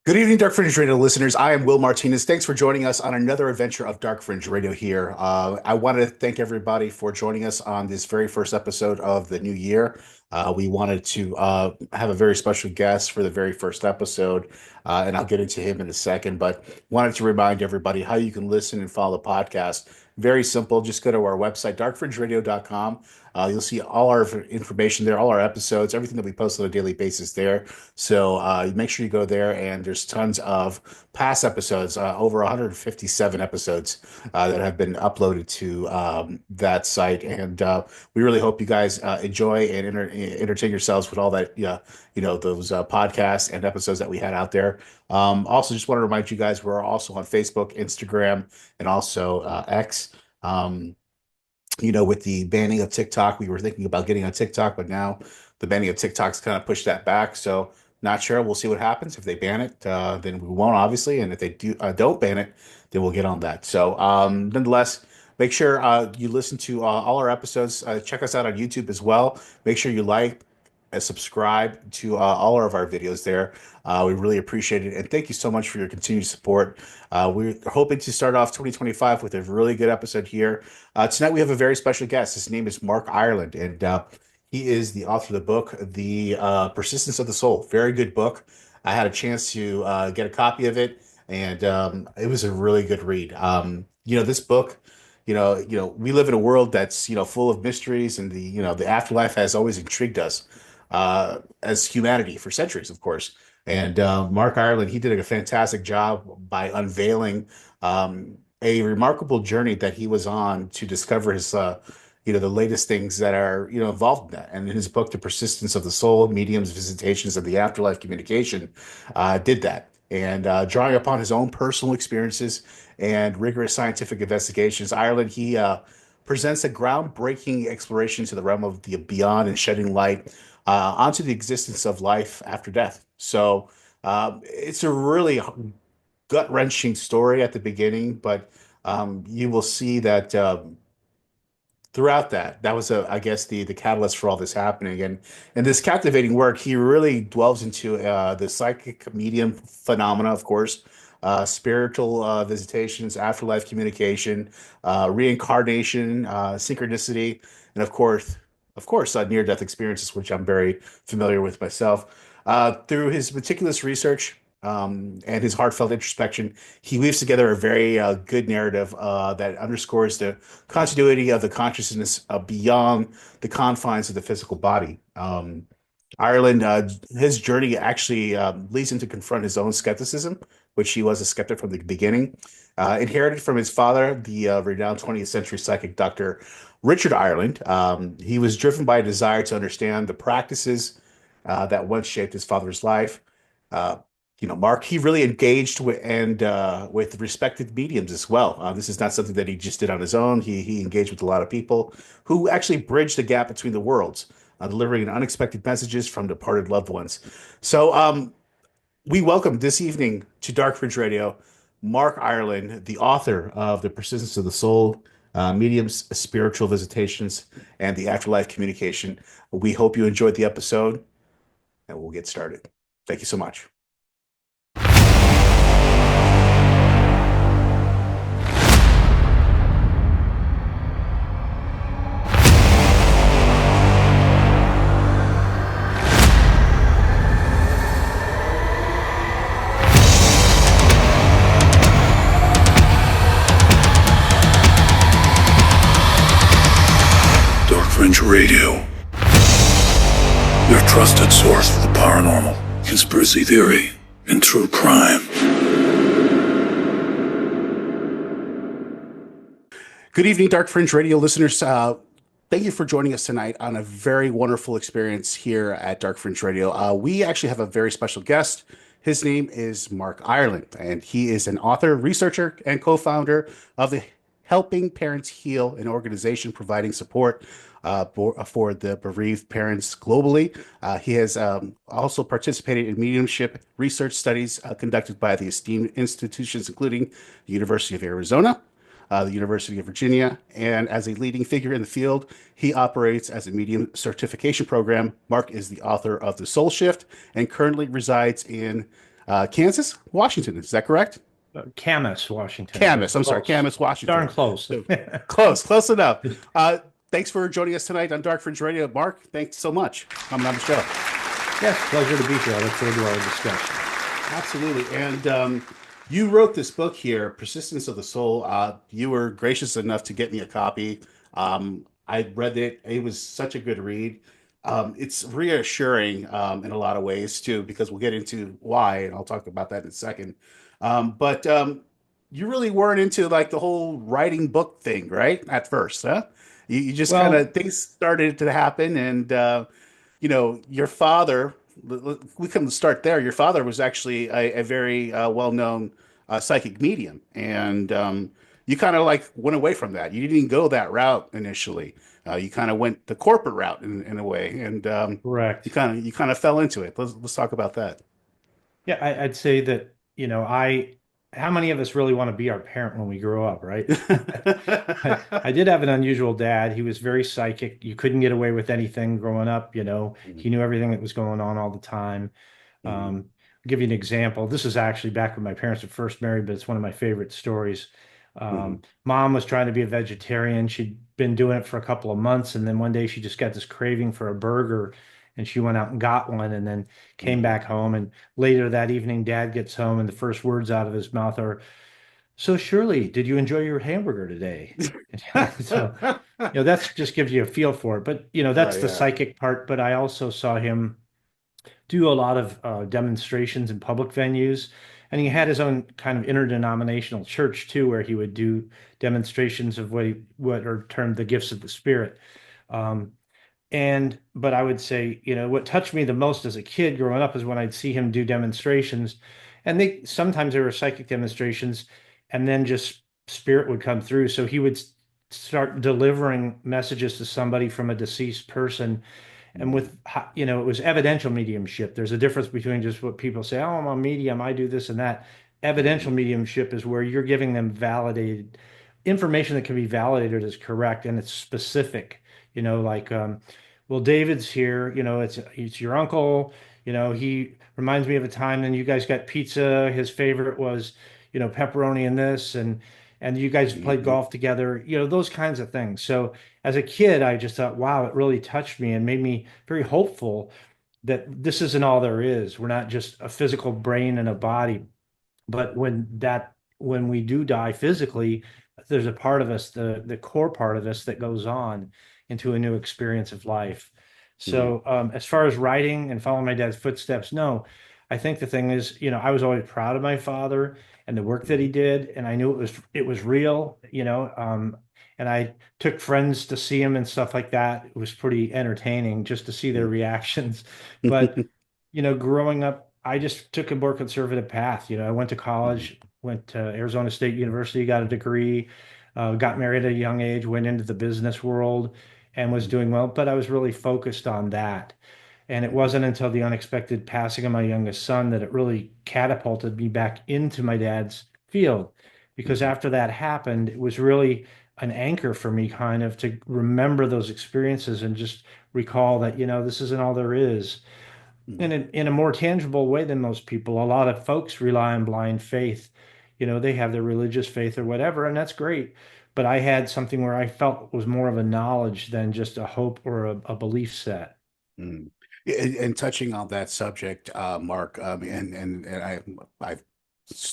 Good evening, Dark Fringe Radio listeners. I am Will Martinez. Thanks for joining us on another adventure of Dark Fringe Radio here. I want to thank everybody for joining us on this very first episode of the new year. We wanted to have a very special guest for the very first episode, and I'll get into him in a second, but wanted to remind everybody how you can listen and follow the podcast. Very simple. Just go to our website, darkfringeradio.com. You'll see all our information there, all our episodes, everything that we post on a daily basis there. So make sure you go there, and there's tons of past episodes, over 157 episodes that have been uploaded to that site. And we really hope you guys enjoy and entertain yourselves with all that, those podcasts and episodes that we had out there. Also, just want to remind you guys, we're also on Facebook, Instagram, and also X. With the banning of TikTok, we were thinking about getting on TikTok, but now the banning of TikTok's kind of pushed that back. So not sure. We'll see what happens. If they ban it, then we won't, obviously. And if they don't ban it, then we'll get on that. So nonetheless, make sure you listen to all our episodes. Check us out on YouTube as well. Make sure you like and subscribe to all of our videos there. We really appreciate it. And thank you so much for your continued support. We're hoping to start off 2025 with a really good episode here. Tonight, we have a very special guest. His name is Mark Ireland, and he is the author of the book, The Persistence of the Soul. Very good book. I had a chance to get a copy of it, and it was a really good read. This book, we live in a world that's, full of mysteries, and the afterlife has always intrigued us as humanity for centuries, of course. And Mark Ireland, he did a fantastic job by unveiling a remarkable journey that he was on to discover his, the latest things that are, involved in that. And in his book, The Persistence of the Soul, Mediums, Visitations, and the Afterlife Communication, did that. And drawing upon his own personal experiences and rigorous scientific investigations, Ireland, he presents a groundbreaking exploration to the realm of the beyond and shedding light onto the existence of life after death. So it's a really gut-wrenching story at the beginning, but you will see that throughout that was I guess the catalyst for all this happening. And in this captivating work, he really delves into the psychic medium phenomena, of course, spiritual visitations, afterlife communication, reincarnation, synchronicity, and of course, near-death experiences, which I'm very familiar with myself. Through his meticulous research and his heartfelt introspection, he weaves together a very good narrative that underscores the continuity of the consciousness beyond the confines of the physical body. Ireland, his journey actually leads him to confront his own skepticism, which he was a skeptic from the beginning. Inherited from his father, the renowned 20th century psychic Dr. Richard Ireland. He was driven by a desire to understand the practices that once shaped his father's life. Uh, Mark, he really engaged with respected mediums as well. This is not something that he just did on his own. He engaged with a lot of people who actually bridged the gap between the worlds, delivering unexpected messages from departed loved ones. So we welcome this evening to Dark Fringe Radio, Mark Ireland, the author of The Persistence of the Soul, Mediums, Spiritual Visitations, and the Afterlife Communication. We hope you enjoyed the episode, and we'll get started. Thank you so much. Dark Fringe Radio, your trusted source for the paranormal, conspiracy theory, and true crime. Good evening, Dark Fringe Radio listeners. Thank you for joining us tonight on a very wonderful experience here at Dark Fringe Radio. We actually have a very special guest. His name is Mark Ireland, and he is an author, researcher, and co-founder of the Helping Parents Heal, an organization providing support for the bereaved parents globally. He has also participated in mediumship research studies conducted by the esteemed institutions, including the University of Arizona, the University of Virginia, and as a leading figure in the field, he operates as a medium certification program. Mark is the author of The Soul Shift and currently resides in Kansas, Washington. Is that correct? Camas, Washington, but Camas. I'm sorry, close. Camas, Washington. Darn close. So close enough. Thanks for joining us tonight on Dark Fringe Radio, Mark. Thanks so much for coming on the show. Yes, pleasure to be here. I look forward to our discussion. Absolutely. And you wrote this book here, Persistence of the Soul. You were gracious enough to get me a copy. I read it. It was such a good read. It's reassuring in a lot of ways too, because we'll get into why, and I'll talk about that in a second. But you really weren't into like the whole writing book thing, right? At first, huh? You just kind Well, of things started to happen, and your father, we can start there. Your father was actually a very well-known psychic medium, and you kind of like went away from that. You didn't go that route initially. You kind of went the corporate route in a way, and you correct. kind of fell into it. Let's talk about that. Yeah, I'd say that, how many of us really want to be our parent when we grow up, right? I did have an unusual dad. He was very psychic. You couldn't get away with anything growing up, He knew everything that was going on all the time. Mhm. I'll give you an example. This is actually back when my parents were first married, but it's one of my favorite stories. Mhm. Mom was trying to be a vegetarian. She'd been doing it for a couple of months, and then one day she just got this craving for a burger, and she went out and got one, and then came Mhm. back home. And later that evening, Dad gets home, and the first words out of his mouth are, "So Shirley, did you enjoy your hamburger today?" So, that's just gives you a feel for it. But, Oh that's the yeah. psychic part. But I also saw him do a lot of demonstrations in public venues. And he had his own kind of interdenominational church too, where he would do demonstrations of what are termed the gifts of the spirit. Um, but I would say, what touched me the most as a kid growing up is when I'd see him do demonstrations, and they sometimes there were psychic demonstrations, and then just spirit would come through. So he would start delivering messages to somebody from a deceased person, and Mhm. with it was evidential mediumship. There's a difference between just what people say, oh, I'm a medium, I do this and that. Evidential Mhm. mediumship is where you're giving them validated information that can be validated as correct, and it's specific. Like, well, David's here, it's your uncle, he reminds me of a time then you guys got pizza, his favorite was, pepperoni and this, and you guys played Mhm. golf together, those kinds of things. So as a kid, I just thought, wow, it really touched me and made me very hopeful that this isn't all there is. We're not just a physical brain and a body, but when we do die physically, there's a part of us, the core part of us, that goes on into a new experience of life. Mhm. So, as far as writing and following my dad's footsteps, no, I think the thing is, I was always proud of my father and the work that he Mhm. did, and I knew it was real, and I took friends to see him and stuff like that. It was pretty entertaining just to see their reactions. But growing up, I just took a more conservative path. I went to Mhm. college, went to Arizona State University, got a degree, got married at a young age, went into the business world and was Mhm. doing well, but I was really focused on that. And it wasn't until the unexpected passing of my youngest son that it really catapulted me back into my dad's field. Because Mhm. after that happened, it was really an anchor for me kind of to remember those experiences and just recall that, this isn't all there is. Mhm. In a more tangible way than most people, a lot of folks rely on blind faith. They have their religious faith or whatever, and that's great. But I had something where I felt was more of a knowledge than just a hope or a belief set. Mm. Yeah, and touching on that subject, Mark, and I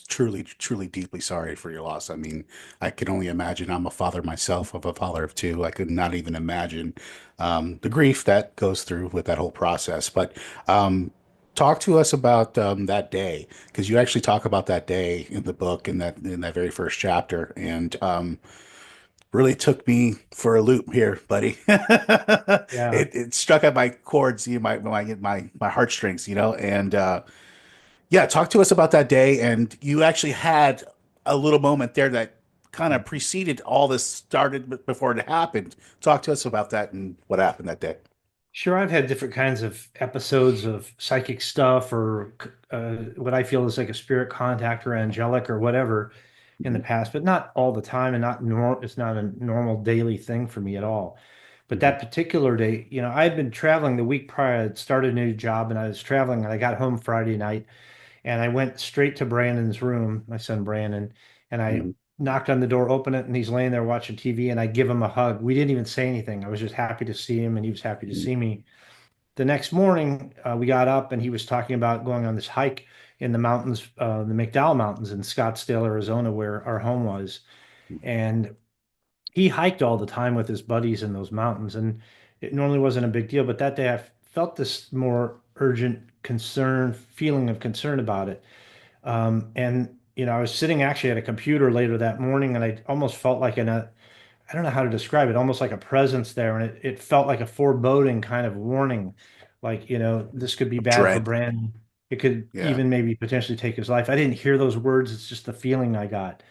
truly deeply sorry for your loss. I mean, I can only imagine. I'm a father myself, of a father of two. I could not even imagine the grief that goes through with that whole process. But talk to us about that day, because you actually talk about that day in the book in that very first chapter, and really took me for a loop here, buddy. Yeah. It struck at my chords, my heartstrings, and yeah, talk to us about that day. And you actually had a little moment there that kind of preceded all this started before it happened. Talk to us about that and what happened that day. Sure, I've had different kinds of episodes of psychic stuff or what I feel is like a spirit contact or angelic or whatever in the Mhm. past, but not all the time and it's not a normal daily thing for me at all. But Mhm. that particular day, I had been traveling the week prior. I'd started a new job and I was traveling and I got home Friday night And I went straight to Brandon's room, my son Brandon, and I Mhm. knocked on the door, opened it, and he's laying there watching TV, and I give him a hug. We didn't even say anything. I was just happy to see him, and he was happy to see me. The next morning, we got up and he was talking about going on this hike in the mountains, the McDowell Mountains in Scottsdale, Arizona, where our home was. And he hiked all the time with his buddies in those mountains. And it normally wasn't a big deal, but that day I felt this more urgent feeling of concern about it. I was sitting actually at a computer later that morning and I almost felt like I don't know how to describe it, almost like a presence there. And it felt like a foreboding kind of warning, like, this could be bad for Dread. Brandon. It could Yeah. even maybe potentially take his life. I didn't hear those words. It's just the feeling I got.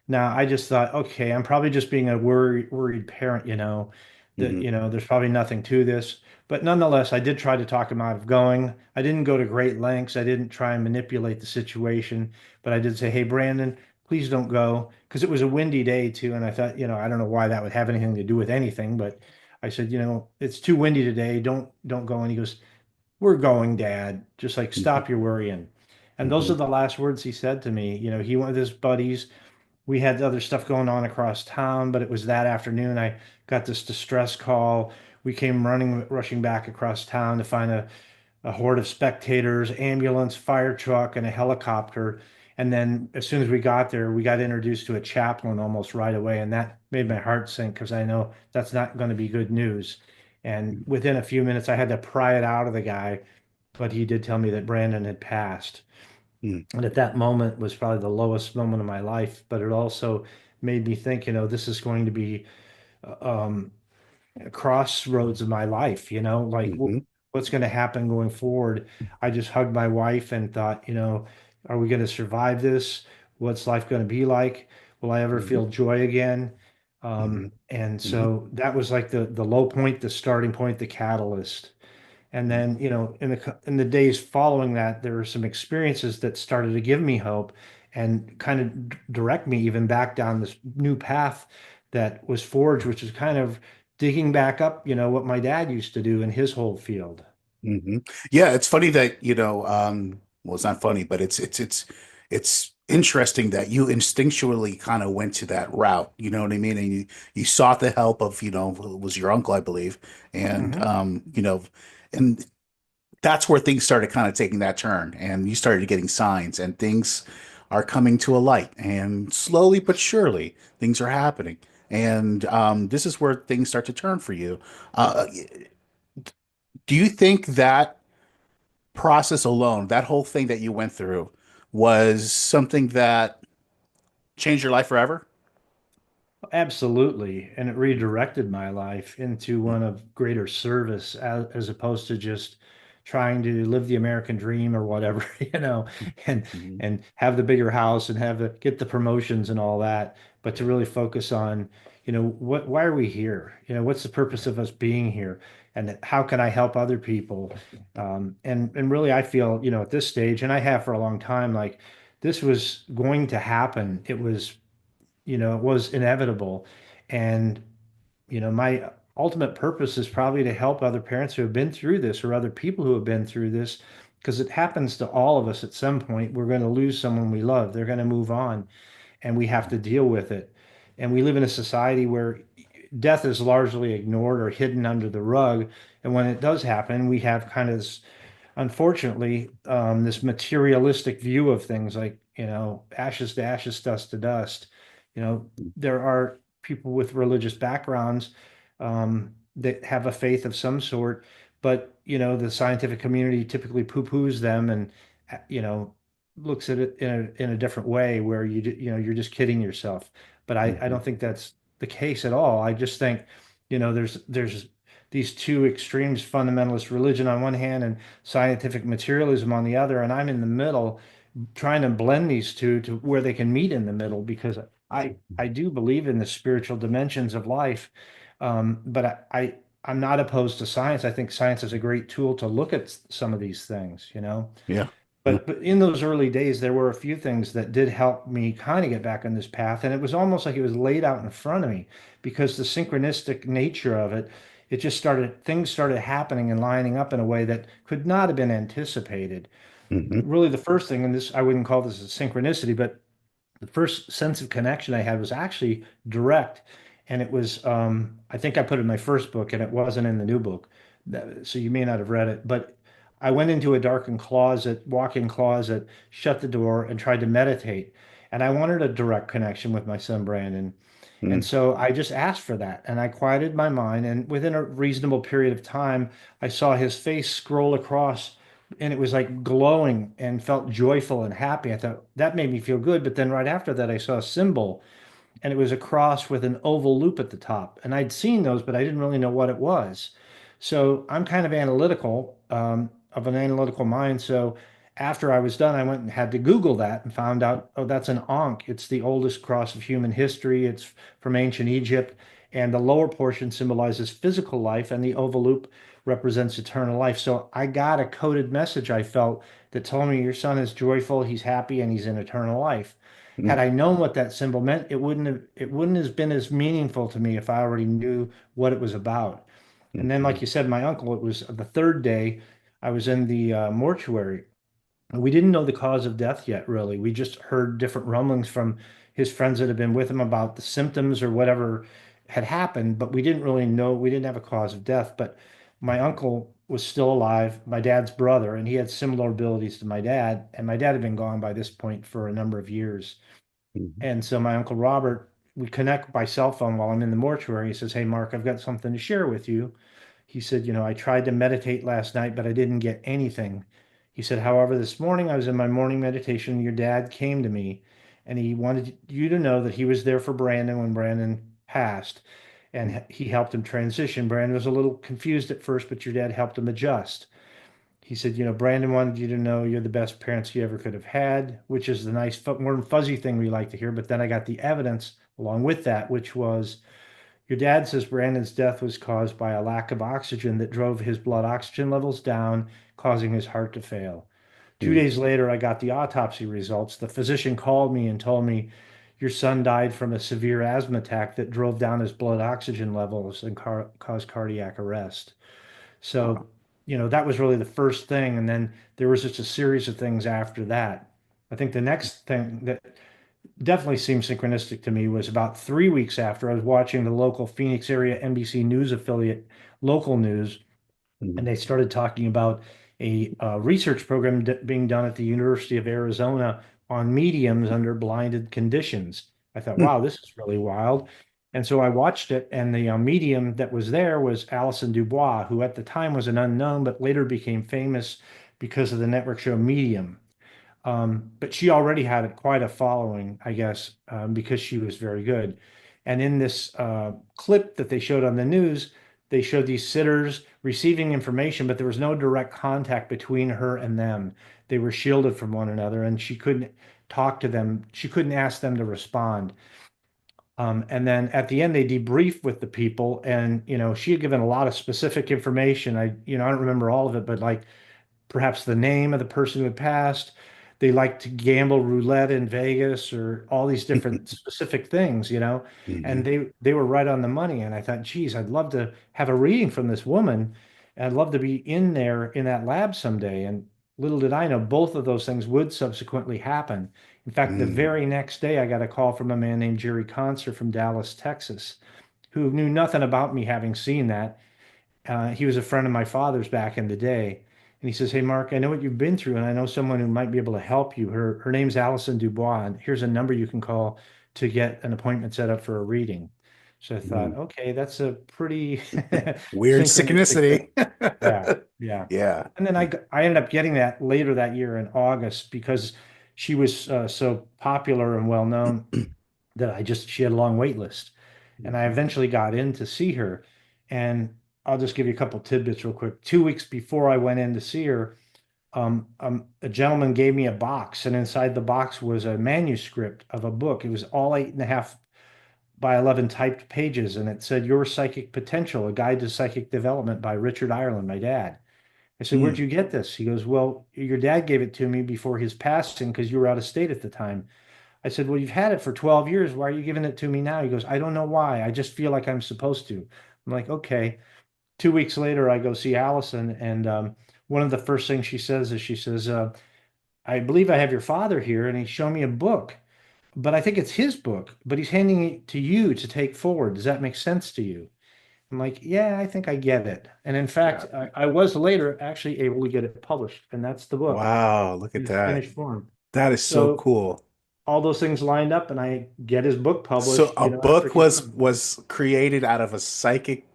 Now, I just thought, okay, I'm probably just being a worried parent, that, Hmm. there's probably nothing to this. But nonetheless, I did try to talk him out of going. I didn't go to great lengths. I didn't try and manipulate the situation, but I did say, hey, Brandon, please don't go. Because it was a windy day too. And I thought, I don't know why that would have anything to do with anything, but I said, it's too windy today. Don't go. And he goes, we're going, Dad. Just like Hmm. stop your worrying. And those Hmm. are the last words he said to me. He went with his buddies. We had other stuff going on across town, but it was that afternoon I got this distress call. We came rushing back across town to find a horde of spectators, ambulance, fire truck, and a helicopter. And then as soon as we got there, we got introduced to a chaplain almost right away. And that made my heart sink because I know that's not going to be good news. And within a few minutes, I had to pry it out of the guy, but he did tell me that Brandon had passed. Hmm. And at that moment was probably the lowest moment of my life, but it also made me think, this is going to be um, a crossroads of my life, like Hmm. what's going to happen going forward. I just hugged my wife and thought, are we going to survive this? What's life going to be like? Will I ever Hmm. feel joy again? Hmm. And Hmm. so that was like the low point, the starting point, the catalyst. And then, in the days following that, there were some experiences that started to give me hope and kind of direct me even back down this new path that was forged, which is kind of digging back up, what my dad used to do in his whole field. Hmm. Yeah, it's funny that, well, it's not funny, but it's interesting that you instinctually kind of went to that route. You know what I mean? And you sought the help of, it was your uncle, I believe. And Hmm. and that's where things started kind of taking that turn, and you started getting signs, and things are coming to a light, and slowly but surely things are happening. And this is where things start to turn for you. Do you think that process alone, that whole thing that you went through, was something that changed your life forever? Absolutely. And it redirected my life into one of greater service as opposed to just trying to live the American dream or whatever, and Mhm. and have the bigger house and get the promotions and all that, but to really focus on, why are we here? What's the purpose of us being here? And how can I help other people? And really I feel, at this stage, and I have for a long time, like this was going to happen. It was inevitable. And, my ultimate purpose is probably to help other parents who have been through this or other people who have been through this, because it happens to all of us at some point. We're going to lose someone we love. They're going to move on, and we have to deal with it. And we live in a society where death is largely ignored or hidden under the rug. And when it does happen, we have kind of this, unfortunately, this materialistic view of things like, ashes to ashes, dust to dust. There are people with religious backgrounds that have a faith of some sort, but, the scientific community typically poo-poos them and, you know, looks at it in a different way where you're just kidding yourself. But I Mhm. don't think that's the case at all. I just think, there's these two extremes, fundamentalist religion on one hand and scientific materialism on the other, and I'm in the middle trying to blend these two to where they can meet in the middle because I do believe in the spiritual dimensions of life. But I'm not opposed to science. I think science is a great tool to look at some of these things. Yeah. Yeah. But in those early days, there were a few things that did help me kind of get back on this path, and it was almost like it was laid out in front of me because the synchronistic nature of it, things started happening and lining up in a way that could not have been anticipated. Hmm. Really, the first thing, and this I wouldn't call this a synchronicity, but the first sense of connection I had was actually direct. And it was, I think I put it in my first book and it wasn't in the new book. So you may not have read it, but I went into a darkened closet, walk-in closet, shut the door, and tried to meditate. And I wanted a direct connection with my son, Brandon. And so I just asked for that and I quieted my mind. And within a reasonable period of time, I saw his face scroll across and it was like glowing and felt joyful and happy. I thought that made me feel good. But then right after that, I saw a symbol and it was a cross with an oval loop at the top. And I'd seen those, but I didn't really know what it was. So I'm kind of analytical, of an analytical mind. So after I was done, I went and had to Google that and found out, oh, that's an Ankh. It's the oldest cross of human history. It's from ancient Egypt. And the lower portion symbolizes physical life, and the oval loop represents eternal life. So I got a coded message I felt that told me your son is joyful, he's happy, and he's in eternal life. Had I known what that symbol meant, it wouldn't have been as meaningful to me if I already knew what it was about. And then, like you said, my uncle, it was the third day I was in the mortuary. And we didn't know the cause of death yet, really. We just heard different rumblings from his friends that had been with him about the symptoms or whatever had happened, but we didn't really know. We didn't have a cause of death. But my uncle was still alive, my dad's brother, and he had similar abilities to my dad. And my dad had been gone by this point for a number of years. And so my Uncle Robert, we connect by cell phone while I'm in the mortuary. He says, "Hey, Mark, I've got something to share with you." He said, I tried to meditate last night, but I didn't get anything. He said, however, this morning I was in my morning meditation. Your dad came to me and he wanted you to know that he was there for Brandon when Brandon passed and he helped him transition. Brandon was a little confused at first, but your dad helped him adjust. He said, Brandon wanted you to know you're the best parents you ever could have had, which is the nice, warm, fuzzy thing we like to hear. But then I got the evidence along with that, which was your dad says Brandon's death was caused by a lack of oxygen that drove his blood oxygen levels down, causing his heart to fail. 2 days later, I got the autopsy results. The physician called me and told me, your son died from a severe asthma attack that drove down his blood oxygen levels and caused cardiac arrest. So, that was really the first thing. And then there was just a series of things after that. I think the next thing that definitely seemed synchronistic to me was about 3 weeks after I was watching the local Phoenix area NBC News affiliate, local news, and they started talking about a research program being done at the University of Arizona on mediums under blinded conditions. I thought, wow, this is really wild. And so I watched it, and the medium that was there was Alison Dubois, who at the time was an unknown, but later became famous because of the network show Medium. But she already had quite a following, I guess, because she was very good. And in this clip that they showed on the news, they showed these sitters receiving information, but there was no direct contact between her and them. They were shielded from one another, and she couldn't talk to them. She couldn't ask them to respond. And then at the end, they debriefed with the people, and she had given a lot of specific information. I don't remember all of it, but like perhaps the name of the person who had passed. They like to gamble roulette in Vegas or all these different specific things, and Hmm. they were right on the money. And I thought, geez, I'd love to have a reading from this woman. And I'd love to be in there in that lab someday. And little did I know, both of those things would subsequently happen. In fact, the very next day, I got a call from a man named Jerry Conser from Dallas, Texas, who knew nothing about me having seen that. He was a friend of my father's back in the day. And he says, "Hey, Mark, I know what you've been through, and I know someone who might be able to help you. Her name's Alison Dubois, and here's a number you can call to get an appointment set up for a reading." So I thought, okay, that's a pretty Weird synchronistic thing. synchronicity. Yeah, yeah. Yeah. And then I ended up getting that later that year in August because she was so popular and well known that she had a long wait list. And I eventually got in to see her. And I'll just give you a couple tidbits real quick. 2 weeks before I went in to see her, a gentleman gave me a box, and inside the box was a manuscript of a book. It was all 8.5 by 11 typed pages, and it said Your Psychic Potential, A Guide to Psychic Development by Richard Ireland, my dad. I said, "Where'd Mm. you get this?" He goes, "Well, your dad gave it to me before his passing because you were out of state at the time." I said, "Well, you've had it for 12 years. Why are you giving it to me now?" He goes, "I don't know why. I just feel like I'm supposed to." I'm like, okay. 2 weeks later, I go see Allison, and one of the first things she says is, I believe I have your father here, and he's showing me a book, but I think it's his book, but he's handing it to you to take forward. Does that make sense to you? I'm like, yeah, I think I get it. And in fact, Yeah. I was later actually able to get it published, and that's the book Wow, look in at its that. finished form. That is so So cool. all those things lined up, and I get his book So published, a after book he's done. was created out of a psychic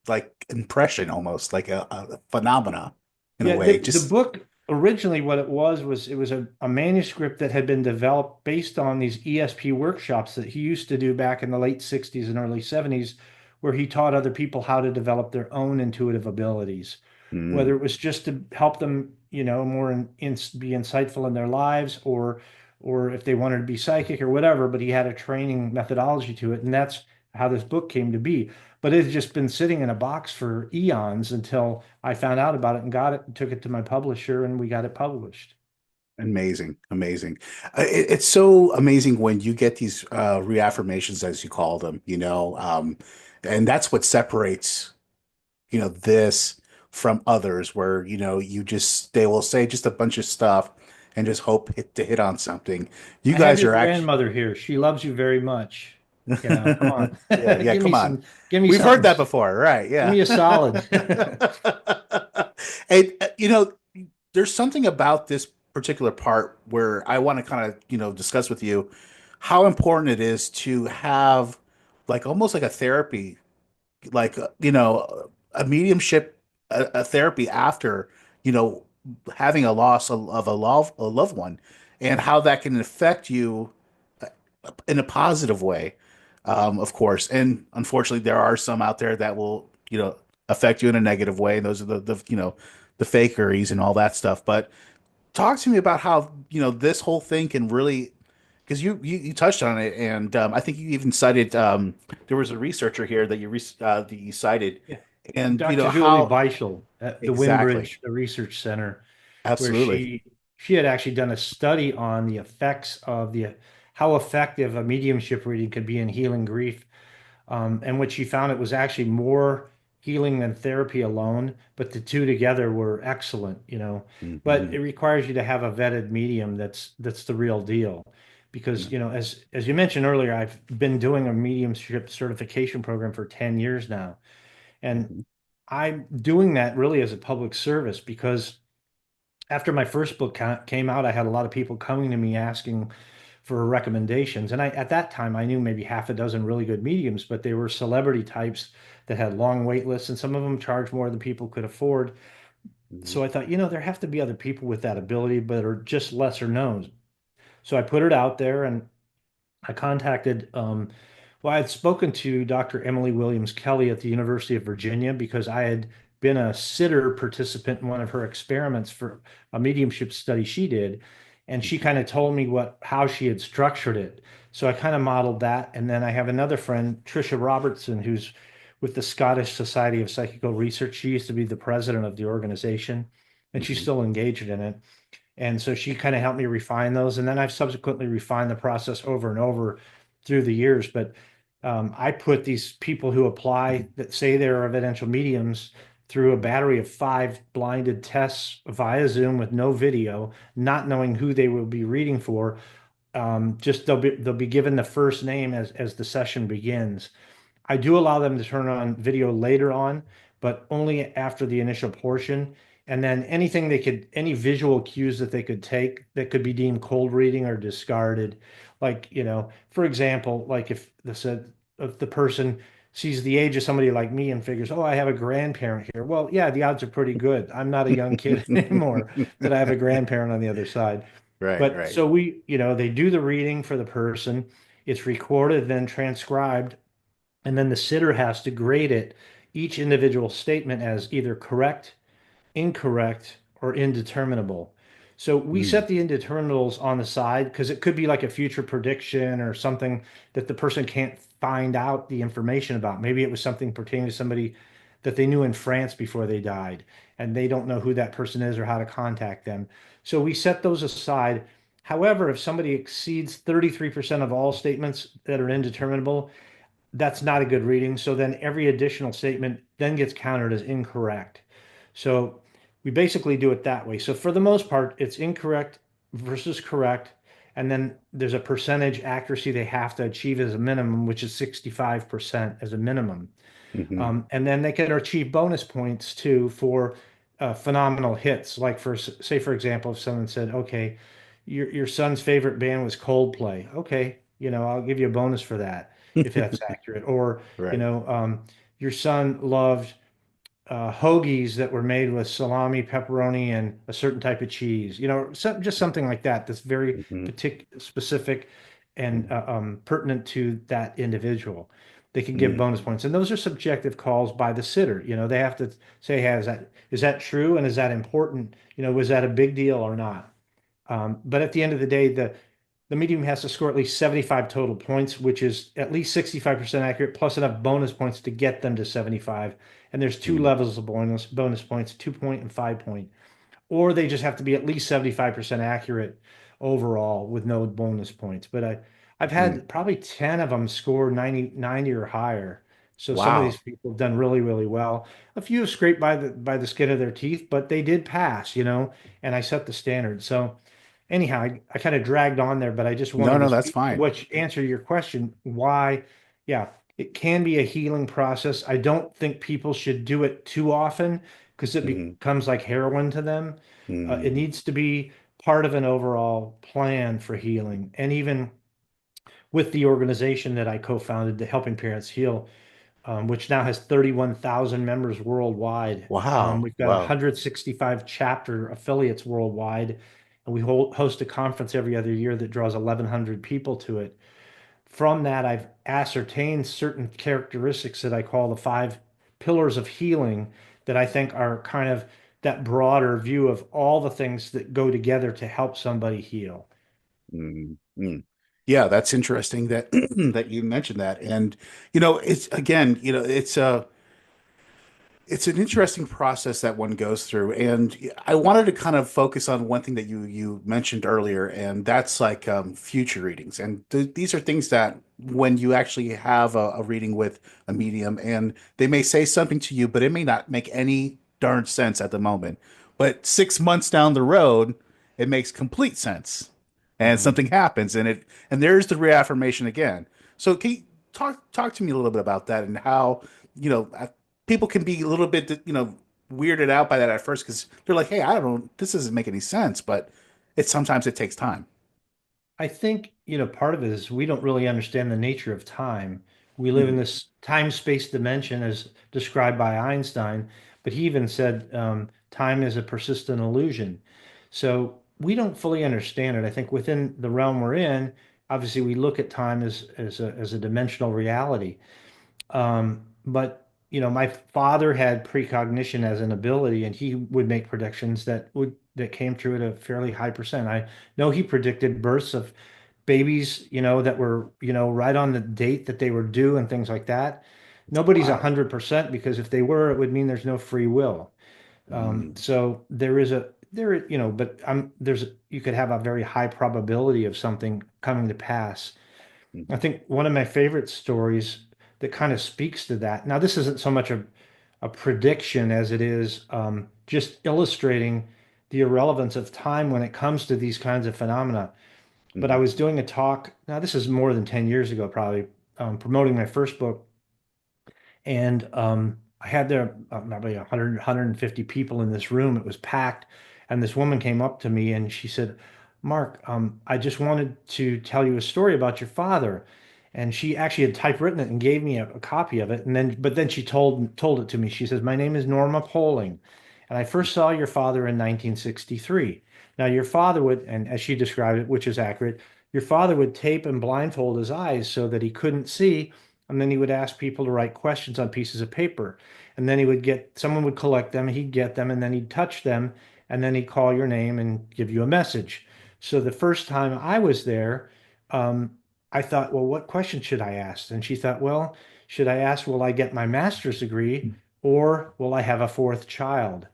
like impression almost, like a phenomena in a Yeah, way. the Just book originally what it was it was a manuscript that had been developed based on these ESP workshops that he used to do back in the late 60s and early 70s, where he taught other people how to develop their own intuitive abilities, mm, whether it was just to help them, more be insightful in their lives, or if they wanted to be psychic or whatever, but he had a training methodology to it, and that's how this book came to be. But it had just been sitting in a box for eons until I found out about it and got it and took it to my publisher and we got it published. amazing, amazing. It's so amazing when you get these reaffirmations, as you call them, and that's what separates, this from others, where you just they will say just a bunch of stuff and just hope to hit on something. You I have guys your are actually. grandmother here. She loves you very much. Come on. Yeah, yeah, Give me come on. some, give me We've heard something. that before, right? Give Yeah. me a solid. And there's something about this particular part where I want to kind of, discuss with you how important it is to have like almost like a therapy, like a mediumship, a therapy after, you know, having a loss of a loved one, and how that can affect you in a positive way, of course. And unfortunately, there are some out there that will, affect you in a negative way. And those are the fakeries and all that stuff. But talk to me about how, this whole thing can really, because you touched on it, and I think you even cited, there was a researcher here that you cited, Yeah. and Dr. Julie how Beischel at the exactly, Windbridge Research Center, where absolutely. she had actually done a study on the effects of the how effective a mediumship reading could be in healing grief. And what she found, it was actually more healing than therapy alone, but the two together were excellent. But Hmm. it requires you to have a vetted medium that's the real deal. Because, as you mentioned earlier, I've been doing a mediumship certification program for 10 years now. And Hmm. I'm doing that really as a public service because after my first book came out, I had a lot of people coming to me asking for recommendations. And at that time, I knew maybe half a dozen really good mediums, but they were celebrity types that had long wait lists, and some of them charged more than people could afford. Hmm. So I thought, there have to be other people with that ability, but are just lesser known. So I put it out there and I contacted, well, I had spoken to Dr. Emily Williams Kelly at the University of Virginia because I had been a sitter participant in one of her experiments for a mediumship study she did. And she kind of told me how she had structured it. So I kind of modeled that. And then I have another friend, Trisha Robertson, who's with the Scottish Society of Psychical Research. She used to be the president of the organization, and she's Hmm. still engaged in it. And so she kind of helped me refine those. And then I've subsequently refined the process over and over through the years. But I put these people who apply that say they're evidential mediums through a battery of 5 blinded tests via Zoom with no video, not knowing who they will be reading for. Just they'll be given the first name as the session begins. I do allow them to turn on video later on, but only after the initial portion. And then any visual cues that they could take that could be deemed cold reading or discarded. Like, for example, like if the person sees the age of somebody like me and figures, oh, I have a grandparent here. Well, yeah, the odds are pretty good. I'm not a young kid anymore that I have a grandparent on the other side. Right, But right. so they do the reading for the person. It's recorded, then transcribed, and then the sitter has to grade it, each individual statement as either correct, incorrect, or indeterminable. So we Mm, set the indeterminables on the side because it could be like a future prediction or something that the person can't find out the information about. Maybe it was something pertaining to somebody that they knew in France before they died, and they don't know who that person is or how to contact them. So we set those aside. However, if somebody exceeds 33% of all statements that are indeterminable, that's not a good reading. So then every additional statement then gets counted as incorrect. So we basically do it that way. So for the most part, it's incorrect versus correct. And then there's a percentage accuracy they have to achieve as a minimum, which is 65% as a minimum. Hmm. And then they can achieve bonus points too for phenomenal hits. Like for say, for example, if someone said, "Okay, your son's favorite band was Coldplay," okay, I'll give you a bonus for that if that's accurate. Or Right. your son loved hoagies that were made with salami, pepperoni, and a certain type of cheese. Just something like that. That's very Hmm. particular, specific, and pertinent to that individual. They can give Hmm. bonus points, and those are subjective calls by the sitter. They have to say, "Hey, is that true, and is that important? Was that a big deal or not?" But at the end of the day, the medium has to score at least 75 total points, which is at least 65% accurate, plus enough bonus points to get them to 75. And there's two Hmm. levels of bonus points, 2 point and 5 point. Or they just have to be at least 75% accurate overall with no bonus points. But I've Hmm. had probably 10 of them score 90 or higher. So some of these Wow. people have done really, really well. A few have scraped by the skin of their teeth, but they did pass, and I set the standard. So anyhow, I kind of dragged on there, but I just No, wanted to no, that's speak to fine. what answer your question. Why? Yeah, it can be a healing process. I don't think people should do it too often because it Hmm. becomes like heroin to them. It Hmm. needs to be part of an overall plan for healing. And even with the organization that I co-founded, the Helping Parents Heal, which now has 31,000 members worldwide. Wow. We've got Wow. 165 chapter affiliates worldwide, and we host a conference every other year that draws 1,100 people to it. From that, I've ascertained certain characteristics that I call the five pillars of healing that I think are kind of that broader view of all the things that go together to help somebody heal. Mm, mm. Yeah, that's interesting that that you mentioned that. And it's again, it's an interesting process that one goes through. And I wanted to kind of focus on one thing that you mentioned earlier, and that's like future readings. And these are things that when you actually have a reading with a medium, and they may say something to you, but it may not make any darn sense at the moment. But 6 months down the road, it makes complete sense, and Mhm. something happens, and there's the reaffirmation again. So can you talk to me a little bit about that and how you know people can be a little bit, weirded out by that at first because they're like, "Hey, I don't know, this doesn't make any sense," but sometimes it takes time. I think, part of it is we don't really understand the nature of time. We live in Hmm. this time-space dimension as described by Einstein, but he even said time is a persistent illusion. So we don't fully understand it. I think within the realm we're in, obviously we look at time as a dimensional reality. But my father had precognition as an ability, and he would make predictions that came true at a fairly high percent. I know he predicted births of babies, that were, right on the date that they were due and things like that. Nobody's Wow. 100% because if they were, it would mean there's no free will. Mm, So there is but you could have a very high probability of something coming to pass. I mhm, think one of my favorite stories that kind of speaks to that. Now, this isn't so much a prediction as it is just illustrating the irrelevance of time when it comes to these kinds of phenomena. But I mhm. was doing a talk, now this is more than 10 years ago, probably, promoting my first book. And I had there probably 150 people in this room. It was packed. And this woman came up to me and she said, "Mark, I just wanted to tell you a story about your father." And she actually had typewritten it and gave me a copy of it. But then she told it to me. She says, "My name is Norma Poling, and I first saw your father in 1963. Now, your father would, and as she described it, which is accurate, your father would tape and blindfold his eyes so that he couldn't see, and then he would ask people to write questions on pieces of paper. And then someone would collect them, he'd get them, and then he'd touch them, and then he'd call your name and give you a message." So the first time I was there, um, I thought, well, what question should I ask? And she thought, well, should I ask, will I get my master's degree or will I have a fourth child?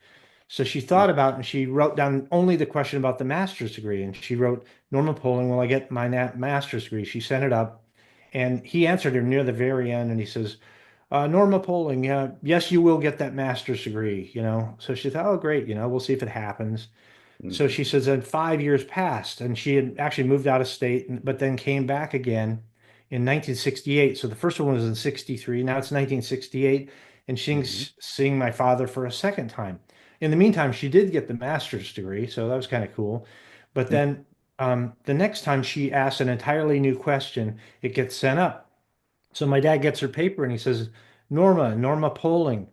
So she thought about it and she wrote down only the question about the master's degree. And she wrote, "Normal polling, will I get my master's degree?" She sent it up and he answered her near the very end and he says, Norma polling, yeah, yes, you will get that master's degree, you know. So she thought, oh, great, you know, we'll see if it happens. So Mhm. she says then 5 years passed, and she had actually moved out of state, but then came back again in 1968. So the first one was in 63. Now it's 1968, and Mhm. she's seeing my father for a second time. In the meantime, she did get the master's degree, so that was kind of cool. But then the next time she asks an entirely new question, it gets sent up. So my dad gets her paper and he says, Norma Polling.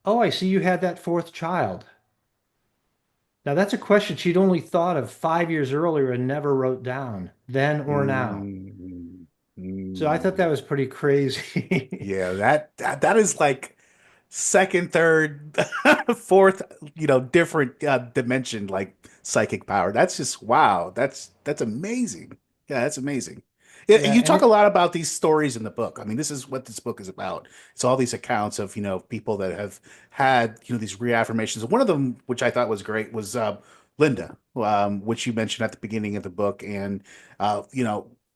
Oh, I see you had that fourth child. Now, that's a question she'd only thought of 5 years earlier and never wrote down, then or now. Mm, So I thought mm. that was pretty crazy. Yeah, that is like second, third, fourth, different dimension like psychic power. That's just wow. That's amazing. Yeah, that's amazing. Yeah, Yeah, you and talk a lot about these stories in the book. I mean, this is what this book is about. It's all these accounts of, people that have had, these reaffirmations. One of them, which I thought was great, was Linda, which you mentioned at the beginning of the book, and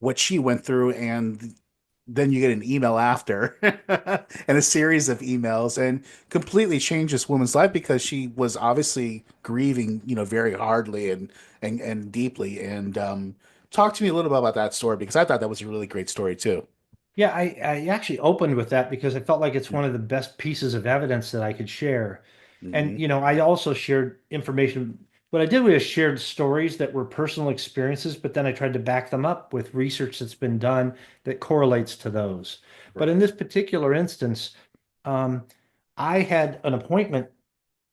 what she went through, and then you get an email after and a series of emails and completely changed this woman's life because she was obviously grieving, very hardly and deeply. And talk to me a little bit about that story because I thought that was a really great story too. yeah, I actually opened with that because I felt like it's one of the best pieces of evidence that I could share. And, Mm-hmm. you know, I also shared information. What I did was shared stories that were personal experiences, but then I tried to back them up with research that's been done that correlates to those. But in Right. this particular instance, um, I had an appointment.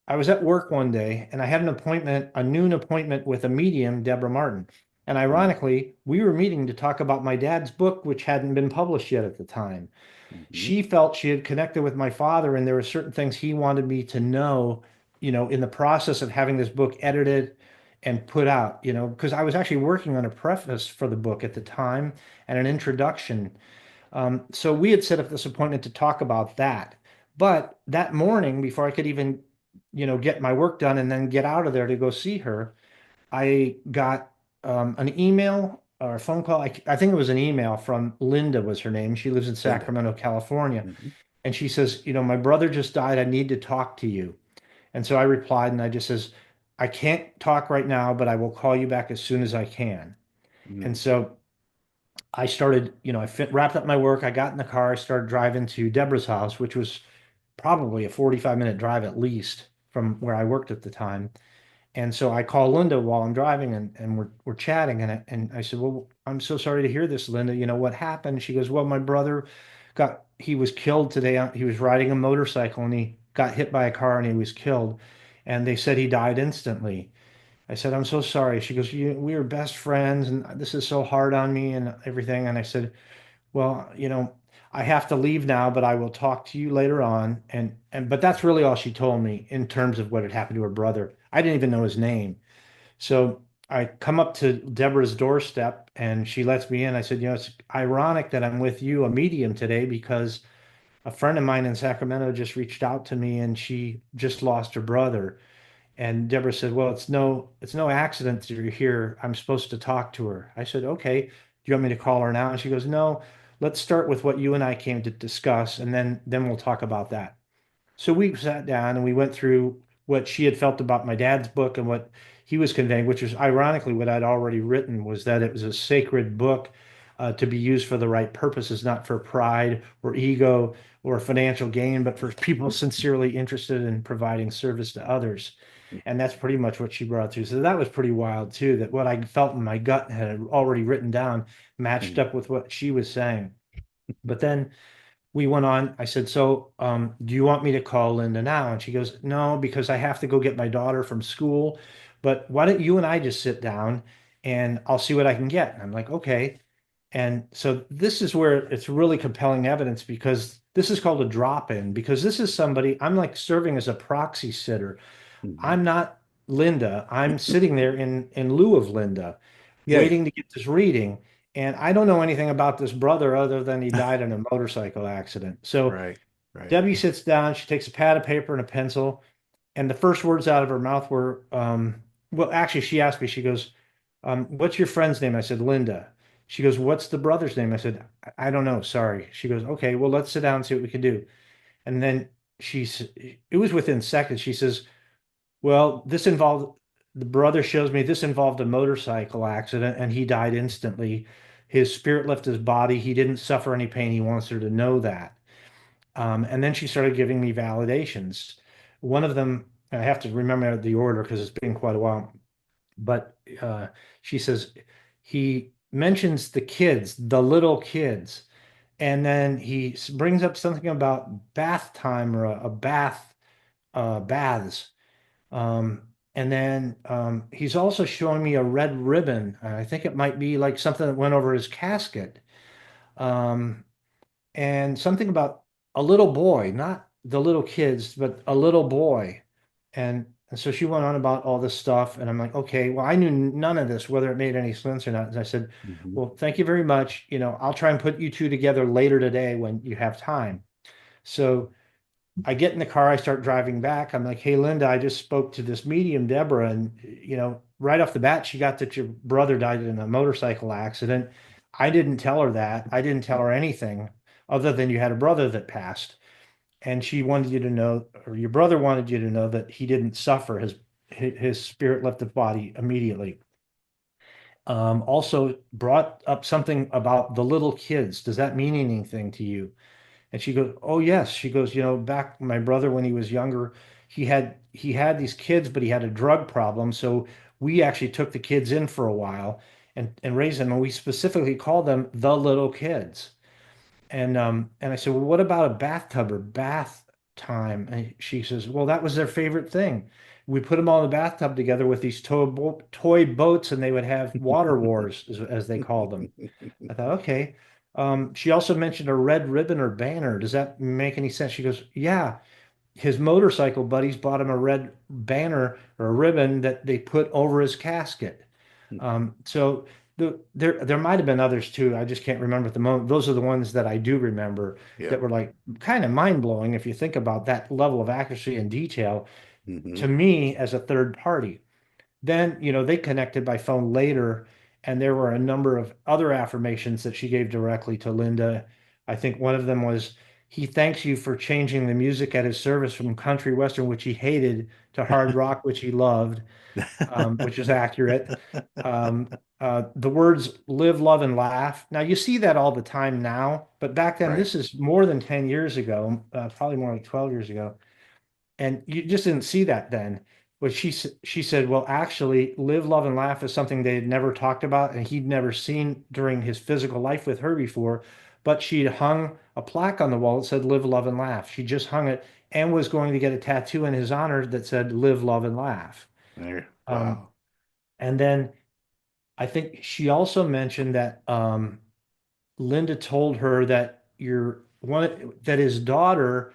I was at work one day and I had an appointment, a noon appointment with a medium, Deborah Martin. And ironically, we were meeting to talk about my dad's book, which hadn't been published yet at the time. Mm-hmm. She felt she had connected with my father, and there were certain things he wanted me to know, you know, in the process of having this book edited and put out, you know, because I was actually working on a preface for the book at the time and an introduction. So we had set up this appointment to talk about that. But that morning, before I could even, you know, get my work done and then get out of there to go see her, I got an email or a phone call. I think it was an email from Linda was her name. She lives in Linda. Sacramento, California. Mm-hmm. And she says, you know, my brother just died. I need to talk to you. And so I replied and I just says, I can't talk right now, but I will call you back as soon as I can. And so I started, you know, wrapped up my work. I got in the car. I started driving to Deborah's house, which was probably a 45-minute drive at least from where I worked at the time. And so I call Linda while I'm driving and we're chatting and I said, "Well, I'm so sorry to hear this, Linda. You know what happened?" She goes, "Well, my brother he was killed today. He was riding a motorcycle and he got hit by a car and he was killed. And they said he died instantly." I said, "I'm so sorry." She goes, "We were best friends and this is so hard on me and everything." And I said, "Well, you know, I have to leave now, but I will talk to you later on." And but that's really all she told me in terms of what had happened to her brother. I didn't even know his name. So I come up to Deborah's doorstep and she lets me in. I said, "You know, it's ironic that I'm with you, a medium today, because a friend of mine in Sacramento just reached out to me and she just lost her brother." And Deborah said, "Well, it's no accident that you're here. I'm supposed to talk to her." I said, "Okay. Do you want me to call her now?" And she goes, "No, let's start with what you and I came to discuss, and then we'll talk about that." So we sat down and we went through what she had felt about my dad's book and what he was conveying, which was ironically what I'd already written, was that it was a sacred book to be used for the right purposes, not for pride or ego or financial gain, but for people sincerely interested in providing service to others. And that's pretty much what she brought through. So that was pretty wild too, that what I felt in my gut had already written down matched Mm-hmm. up with what she was saying. But then we went on. I said, "So, do you want me to call Linda now?" And she goes, "No, because I have to go get my daughter from school. But why don't you and I just sit down and I'll see what I can get?" And I'm like, "Okay." And so this is where it's really compelling evidence because this is called a drop-in because this is somebody I'm like serving as a proxy sitter. Mm-hmm. I'm not Linda. I'm sitting there in lieu of Linda, Yeah. waiting to get this reading. And I don't know anything about this brother other than he died in a motorcycle accident. So Right. Right. Debbie sits down, she takes a pad of paper and a pencil, and the first words out of her mouth were, well, actually, she asked me, she goes, "What's your friend's name?" I said, "Linda." She goes, "What's the brother's name?" I said, I don't know. Sorry." She goes, "Okay, well, let's sit down and see what we can do." And then it was within seconds. She says, "Well, the brother shows me this involved a motorcycle accident and he died instantly. His spirit left his body. He didn't suffer any pain. He wants her to know that." And then she started giving me validations. One of them, I have to remember the order because it's been quite a while, but she says, he mentions the kids, the little kids, and then brings up something about bath time or a baths. And then he's also showing me a red ribbon. I think it might be like something that went over his casket. Um, and something about a little boy, not the little kids, but a little boy. And so she went on about all this stuff, and I'm like, okay, well, I knew none of this, whether it made any sense or not. And I said, Hmm. well, thank you very much. I'll try and put you two together later today when you have time. So I get in the car, I start driving back. I'm like, hey, Linda, I just spoke to this medium, Deborah, and right off the bat, she got that your brother died in a motorcycle accident. I didn't tell her that. I didn't tell her anything other than you had a brother that passed. And she wanted you to know, or your brother wanted you to know that he didn't suffer. His spirit left the body immediately. Also brought up something about the little kids. Does that mean anything to you? And she goes, "Oh yes." She goes, back my brother when he was younger, he had these kids, but he had a drug problem. So we actually took the kids in for a while and raised them, and we specifically called them the little kids. And I said, "Well, what about a bathtub or bath time?" And she says, "Well, that was their favorite thing. We put them all in the bathtub together with these toy boats, and they would have water wars, as they called them." I thought, okay. She also mentioned a red ribbon or banner. Does that make any sense? She goes, yeah. His motorcycle buddies bought him a red banner or a ribbon that they put over his casket. So there might have been others too. I just can't remember at the moment. Those are the ones that I do remember Yeah. that were like kind of mind blowing if you think about that level of accuracy and detail Hmm. to me as a third party. Then, they connected by phone later, and there were a number of other affirmations that she gave directly to Linda. I think one of them was, he thanks you for changing the music at his service from country western, which he hated, to hard rock, which he loved, which is accurate. The words live, love, and laugh. Now, you see that all the time now, but back then, Right. this is more than 10 years ago, probably more like 12 years ago. And you just didn't see that then. But she said, well, actually, live, love, and laugh is something they had never talked about, and he'd never seen during his physical life with her before. But she'd hung a plaque on the wall that said, live, love, and laugh. She just hung it and was going to get a tattoo in his honor that said, live, love, and laugh. There. Um, Wow. and then I think she also mentioned that Linda told her that his daughter,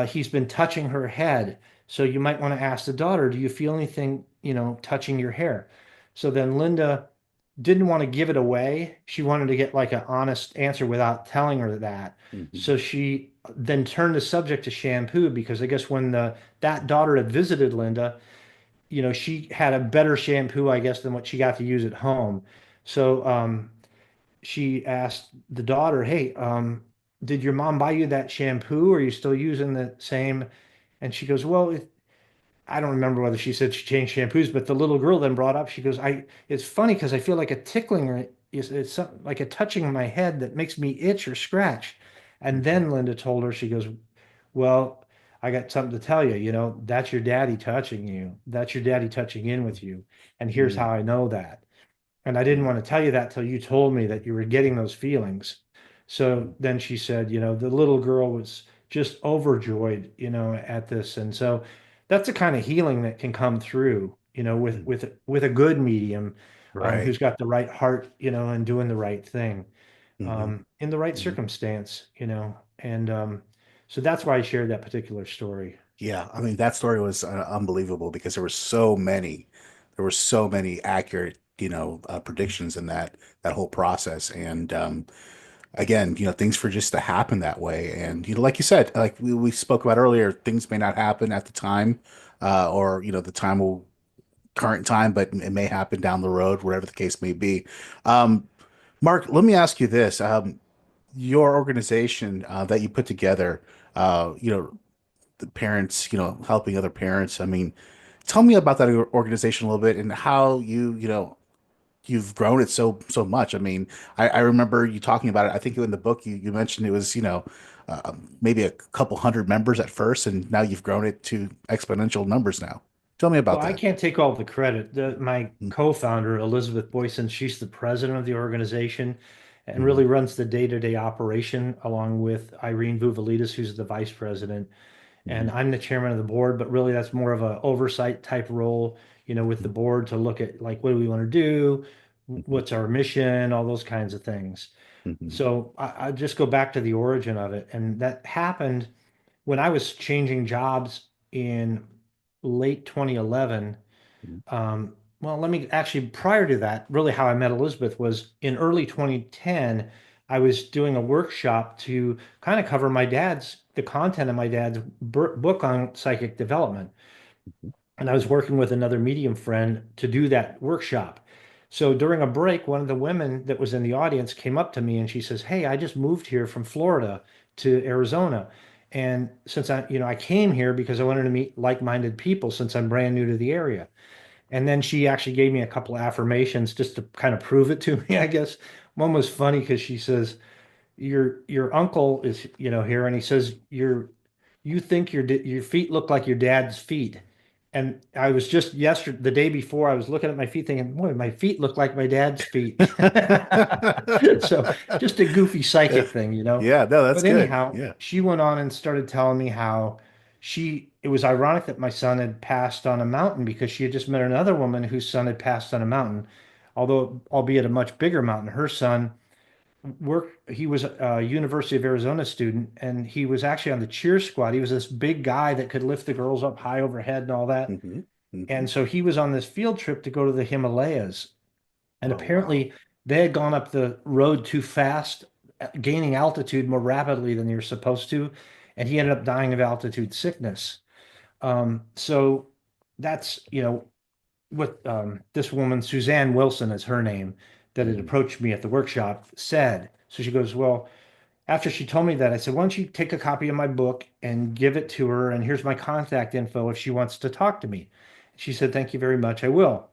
he's been touching her head. So you might want to ask the daughter, do you feel anything, touching your hair? So then Linda didn't want to give it away. She wanted to get like an honest answer without telling her that. Hmm. So she then turned the subject to shampoo because I guess when that daughter had visited Linda, she had a better shampoo, I guess, than what she got to use at home. So she asked the daughter, "Hey, did your mom buy you that shampoo? Are you still using the same?" And she goes, "Well, I don't remember whether she said she changed shampoos, but the little girl then brought up, she goes, it's funny because I feel like a tickling or it's something like a touching my head that makes me itch or scratch." And Hmm. then Linda told her, she goes, "Well, I got something to tell you, that's your daddy touching you. That's your daddy touching in with you. And here's how I know that. And I didn't want to tell you that till you told me that you were getting those feelings." So then she said, the little girl was just overjoyed, at this. And so that's the kind of healing that can come through, with a good medium, Right. who's got the right heart, and doing the right thing, Hmm. in the right Hmm. circumstance, and so that's why I shared that particular story. Yeah. I mean, that story was unbelievable because there were so many accurate, predictions in that whole process. And again, things for just to happen that way. And, like you said, like we spoke about earlier, things may not happen at the time, or, the time current time, but it may happen down the road, whatever the case may be. Um, Mark, let me ask you this. Your organization that you put together, the parents, helping other parents. I mean, tell me about that organization a little bit and how you've grown it so much. I mean, I remember you talking about it. I think in the book you mentioned it was, maybe a couple hundred members at first, and now you've grown it to exponential numbers now. Tell me Well, about I that. can't take all the credit. My co-founder, Elizabeth Boyson, she's the president of the organization and Mm-hmm. really runs the day-to-day operation along with Irene Vuvalides, who's the vice president. And I'm the chairman of the board, but really that's more of a oversight type role, with the board to look at like what do we want to do, Mm-hmm. what's our mission, all those kinds of things. Hmm. So I just go back to the origin of it, and that happened when I was changing jobs in late 2011. Well, let me actually, prior to that, really how I met Elizabeth was in early 2010. I was doing a workshop to kind of cover the content of my dad's book on psychic development. And I was working with another medium friend to do that workshop. So during a break, one of the women that was in the audience came up to me and she says, "Hey, I just moved here from Florida to Arizona. And since I came here because I wanted to meet like-minded people since I'm brand new to the area." And then she actually gave me a couple of affirmations just to kind of prove it to me, I guess. One was funny because she says, your uncle is, here, and he says, you think your feet look like your dad's feet. And I was just yesterday, the day before, I was looking at my feet thinking, boy, my feet look like my dad's feet. So just a goofy Yeah, psychic thing. yeah, no, that's But good. anyhow, Yeah. she went on and started telling me how it was ironic that my son had passed on a mountain because she had just met another woman whose son had passed on a mountain, although albeit a much bigger mountain. Her son he was a University of Arizona student, and he was actually on the cheer squad. He was this big guy that could lift the girls up high overhead and all that. Hmm. Hmm. And so he was on this field trip to go to the Himalayas. And Oh, wow. apparently they had gone up the road too fast, gaining altitude more rapidly than you're supposed to. And he ended up dying of altitude sickness. So that's, what this woman, Suzanne Wilson is her name, that had Hmm. approached me at the workshop said. So she goes, well, after she told me that, I said, why don't you take a copy of my book and give it to her? And here's my contact info if she wants to talk to me. She said, thank you very much. I will.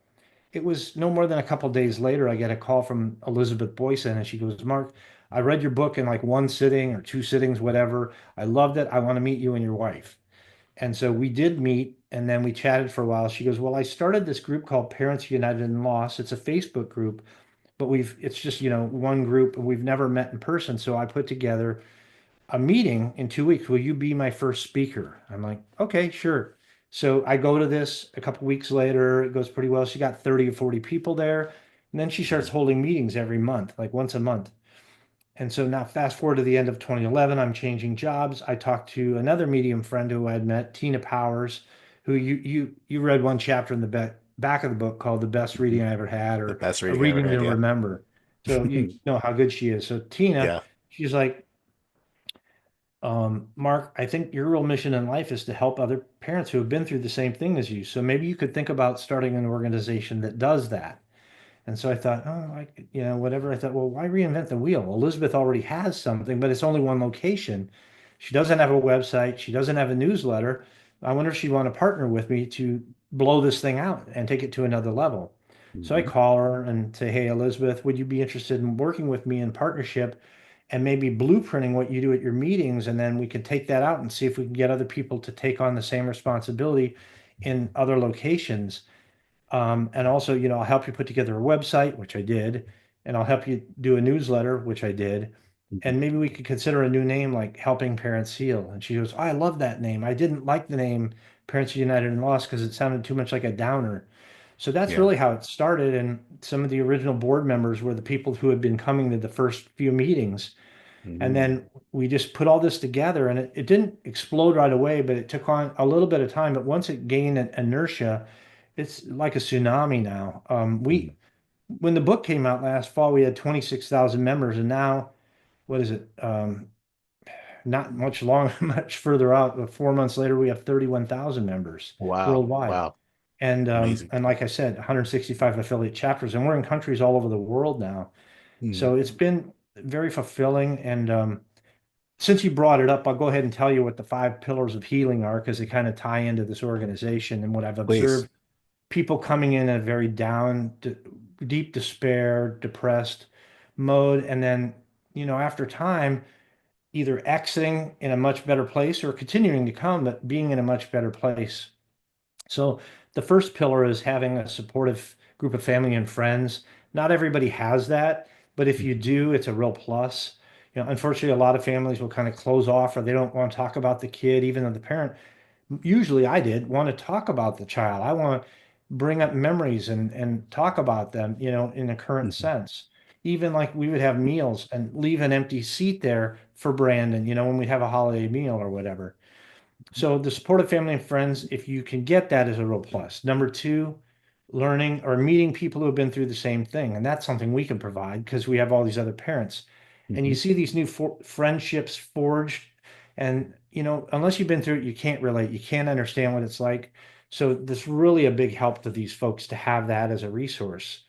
It was no more than a couple of days later, I get a call from Elizabeth Boyson, and she goes, Mark, I read your book in like one sitting or two sittings, whatever. I loved it. I want to meet you and your wife. And so we did meet and then we chatted for a while. She goes, well, I started this group called Parents United in Loss. It's a Facebook group, but it's just, one group and we've never met in person. So I put together a meeting in 2 weeks. Will you be my first speaker? I'm like, okay, sure. So I go to this a couple weeks later. It goes pretty well. She got 30 or 40 people there. And then she starts holding meetings every month, like once a month. And so now fast forward to the end of 2011, I'm changing jobs. I talked to another medium friend who I'd met, Tina Powers, who you read one chapter in the back of the book called "The Best Reading I Ever Had" The or best "A reading I ever Reading had. to Yeah. Remember." So you know how good she is. So Tina, Yeah. she's like, Mark, I think your real mission in life is to help other parents who have been through the same thing as you. So maybe you could think about starting an organization that does that. And so I thought, oh, whatever. I thought, well, why reinvent the wheel? Elizabeth already has something, but it's only one location. She doesn't have a website. She doesn't have a newsletter. I wonder if she'd want to partner with me to blow this thing out and take it to another level. So I Hmm. call her and say, hey, Elizabeth, would you be interested in working with me in partnership and maybe blueprinting what you do at your meetings? And then we can take that out and see if we can get other people to take on the same responsibility in other locations. And also, I'll help you put together a website, which I did, and I'll help you do a newsletter, which I did. And maybe we could consider a new name like Helping Parents Heal. And she goes, oh, I love that name. I didn't like the name Parents United in Loss because it sounded too much like a downer. So that's Yeah. really how it started. And some of the original board members were the people who had been coming to the first few meetings. And Hmm. then we just put all this together and it didn't explode right away, but it took on a little bit of time. But once it gained an inertia, it's like a tsunami now. When the book came out last fall, we had 26,000 members, and now what is it? Not much long, much further out, but 4 months later, we have 31,000 members Wow. worldwide. Wow. And Amazing. like I said, 165 affiliate chapters, and we're in countries all over the world now. Mm. So it's been very fulfilling. And since you brought it up, I'll go ahead and tell you what the five pillars of healing are because they kind of tie into this organization and what I've Please. observed. People coming in a very down, deep despair, depressed mode, and then, after time, either exiting in a much better place or continuing to come, but being in a much better place. So the first pillar is having a supportive group of family and friends. Not everybody has that, but if you do, it's a real plus. Unfortunately, a lot of families will kind of close off or they don't want to talk about the kid, even though the parent, usually I did, want to talk about the child. I want to bring up memories and talk about them, in a current Mhm. sense. Even like we would have meals and leave an empty seat there for Brandon, when we have a holiday meal or whatever. So the support of family and friends, if you can get that, is a real plus. Number two, learning or meeting people who have been through the same thing. And that's something we can provide because we have all these other parents. And you Mhm. see these new friendships forged. And, unless you've been through it, you can't relate. You can't understand what it's like. So this really a big help to these folks to have that as a resource.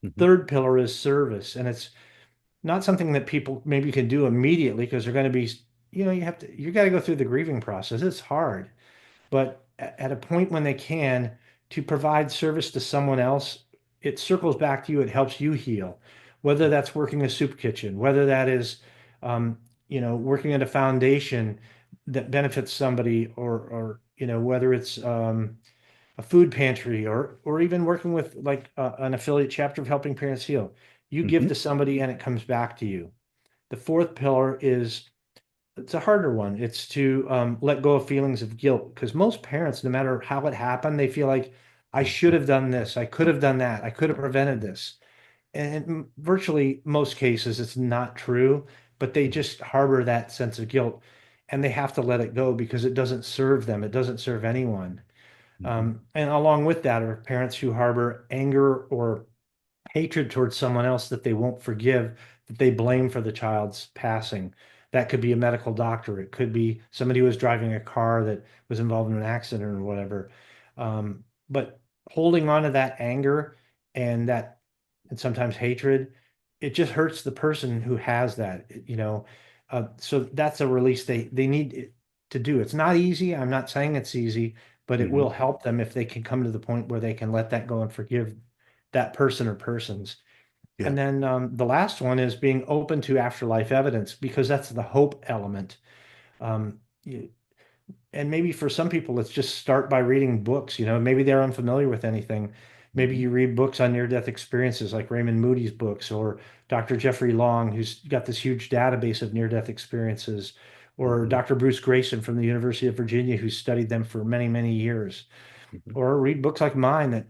Mhm. Third pillar is service. And it's not something that people maybe can do immediately because they're going to be, you got to go through the grieving process. It's hard, but at a point when they can, to provide service to someone else, it circles back to you. It helps you heal, whether that's working a soup kitchen, whether that is, working at a foundation that benefits somebody, or whether it's a food pantry, or even working with like an affiliate chapter of Helping Parents Heal. You give Mhm. to somebody and it comes back to you. The fourth pillar is it's a harder one. It's to let go of feelings of guilt because most parents, no matter how it happened, they feel like I should have done this, I could have done that, I could have prevented this. And in virtually most cases, it's not true, but they Mhm. just harbor that sense of guilt and they have to let it go because it doesn't serve them. It doesn't serve anyone. Mhm. And along with that are parents who harbor anger or hatred towards someone else that they won't forgive, that they blame for the child's passing. That could be a medical doctor. It could be somebody who was driving a car that was involved in an accident or whatever. But holding on to that anger and that, and sometimes hatred, it just hurts the person who has that. So that's a release they need to do. It's not easy. I'm not saying it's easy, but it Mhm. will help them if they can come to the point where they can let that go and forgive that person or persons. Yeah. And then the last one is being open to afterlife evidence because that's the hope element. Um, and maybe for some people, let's just start by reading books. Maybe they're unfamiliar with anything. Maybe Mhm. you read books on near-death experiences like Raymond Moody's books or Dr. Jeffrey Long, who's got this huge database of near-death experiences, or Mhm. Dr. Bruce Grayson from the University of Virginia, who studied them for many, many years, Mhm. or read books like mine that